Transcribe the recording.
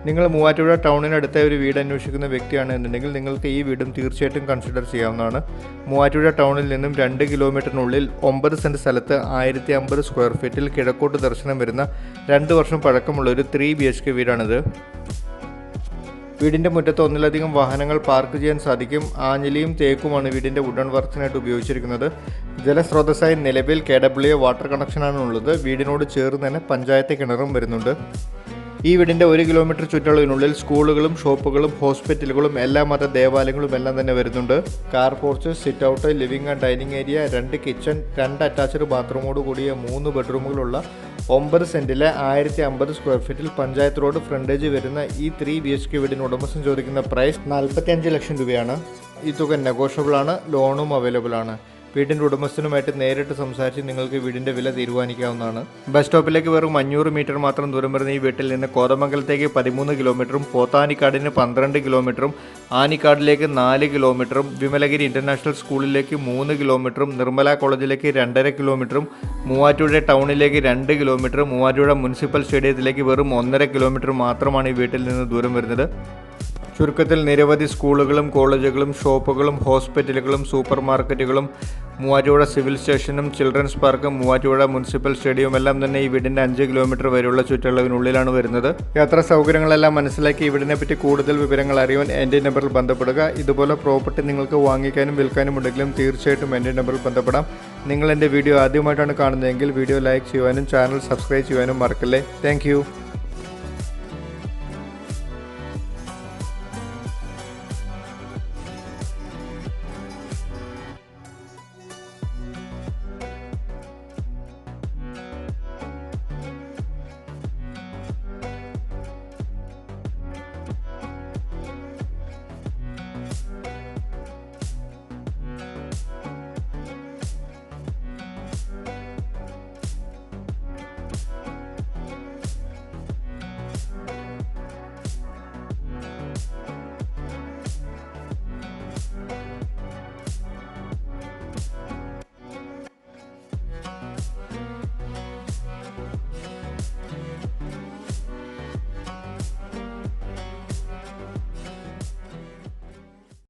നിങ്ങൾ മൂവാറ്റുപുഴ ടൗണിനടുത്ത ഒരു വീട് അന്വേഷിക്കുന്ന വ്യക്തിയാണ് എന്നുണ്ടെങ്കിൽ നിങ്ങൾക്ക് ഈ വീടും തീർച്ചയായിട്ടും കൺസിഡർ ചെയ്യാവുന്നതാണ്. മൂവാറ്റുപുഴ ടൗണിൽ നിന്നും 2 കിലോമീറ്ററിനുള്ളിൽ 9 സെൻറ്റ് സ്ഥലത്ത് 1050 സ്ക്വയർ ഫീറ്റിൽ കിഴക്കോട്ട് ദർശനം വരുന്ന 2 വർഷം പഴക്കമുള്ള ഒരു 3 BHK വീടാണിത്. വീടിൻ്റെ മുറ്റത്ത് ഒന്നിലധികം വാഹനങ്ങൾ പാർക്ക് ചെയ്യാൻ സാധിക്കും. ആഞ്ഞിലിയും തേക്കുമാണ് വീടിൻ്റെ വുഡൻ വർക്ക്സിനായിട്ട് ഉപയോഗിച്ചിരിക്കുന്നത്. ജലസ്രോതസ്സായി നിലവിൽ KWA വാട്ടർ കണക്ഷനാണ് ഉള്ളത്. വീടിനോട് ചേർന്ന് തന്നെ പഞ്ചായത്ത് കിണറും വരുന്നുണ്ട്. ഈ വീടിൻ്റെ 1 കിലോമീറ്റർ ചുറ്റളവിനുള്ളിൽ സ്കൂളുകളും ഷോപ്പുകളും ഹോസ്പിറ്റലുകളും എല്ലാ മത ദേവാലയങ്ങളും എല്ലാം തന്നെ വരുന്നുണ്ട്. Car porch, sit out, living and dining area, 2 kitchen, 2 attached ബാത്റൂമോട് കൂടിയ 3 ബെഡ്റൂമുകളുള്ള 9 സെൻറ്റിലെ 1050 സ്ക്വയർ ഫീറ്റിൽ പഞ്ചായത്ത് റോഡ് ഫ്രണ്ടേജ് വരുന്ന ഈ 3 BHK വീടിന് ഉടമസ്ഥൻ ചോദിക്കുന്ന പ്രൈസ് 45 ലക്ഷം രൂപയാണ്. ഈ തുക നെഗോഷ്യബിൾ ആണ്, ലോണും അവൈലബിൾ ആണ്. വീടിൻ്റെ ഉടമസ്ഥനുമായിട്ട് നേരിട്ട് സംസാരിച്ച് നിങ്ങൾക്ക് വീടിൻ്റെ വില തീരുമാനിക്കാവുന്നതാണ്. ബസ് സ്റ്റോപ്പിലേക്ക് വെറും 500 മീറ്റർ മാത്രം ദൂരം വരുന്ന ഈ വീട്ടിൽ നിന്ന് കോതമംഗലത്തേക്ക് 13 കിലോമീറ്ററും പോത്താനിക്കാടിന് 12 കിലോമീറ്ററും ആനിക്കാടിലേക്ക് 4 കിലോമീറ്ററും വിമലഗിരി ഇൻ്റർനാഷണൽ സ്കൂളിലേക്ക് 3 കിലോമീറ്ററും നിർമ്മല കോളേജിലേക്ക് 2.5 കിലോമീറ്ററും മൂവാറ്റുപുഴ ടൗണിലേക്ക് 2 കിലോമീറ്ററും മൂവാറ്റുപുഴ മുനിസിപ്പൽ സ്റ്റേഡിയത്തിലേക്ക് വെറും 1.5 കിലോമീറ്റർ മാത്രമാണ് ഈ വീട്ടിൽ നിന്ന് ദൂരം വരുന്നത്. ചുരുക്കത്തിൽ നിരവധി സ്കൂളുകളും കോളേജുകളും ഷോപ്പുകളും ഹോസ്പിറ്റലുകളും സൂപ്പർ മാർക്കറ്റുകളും മൂവാറ്റുപുഴ സിവിൽ സ്റ്റേഷനും ചിൽഡ്രൻസ് പാർക്കും മൂവാറ്റുപുഴ മുനിസിപ്പൽ സ്റ്റേഡിയവും എല്ലാം തന്നെ ഈ വീടിൻ്റെ 5 കിലോമീറ്റർ വരെയുള്ള ചുറ്റളവിനുള്ളിലാണ് വരുന്നത്. യാത്രാ സൗകര്യങ്ങളെല്ലാം മനസ്സിലാക്കി ഈ വീടിനെ പറ്റി കൂടുതൽ വിവരങ്ങൾ അറിയുവാൻ എൻ്റെ നമ്പറിൽ ബന്ധപ്പെടുക. ഇതുപോലെ പ്രോപ്പർട്ടി നിങ്ങൾക്ക് വാങ്ങിക്കാനും വിൽക്കാനും ഉണ്ടെങ്കിലും തീർച്ചയായിട്ടും എൻ്റെ നമ്പറിൽ ബന്ധപ്പെടാം. നിങ്ങൾ എൻ്റെ വീഡിയോ ആദ്യമായിട്ടാണ് കാണുന്നതെങ്കിൽ വീഡിയോ ലൈക്ക് ചെയ്യുവാനും ചാനൽ സബ്സ്ക്രൈബ് ചെയ്യുവാനും മറക്കല്ലേ. താങ്ക്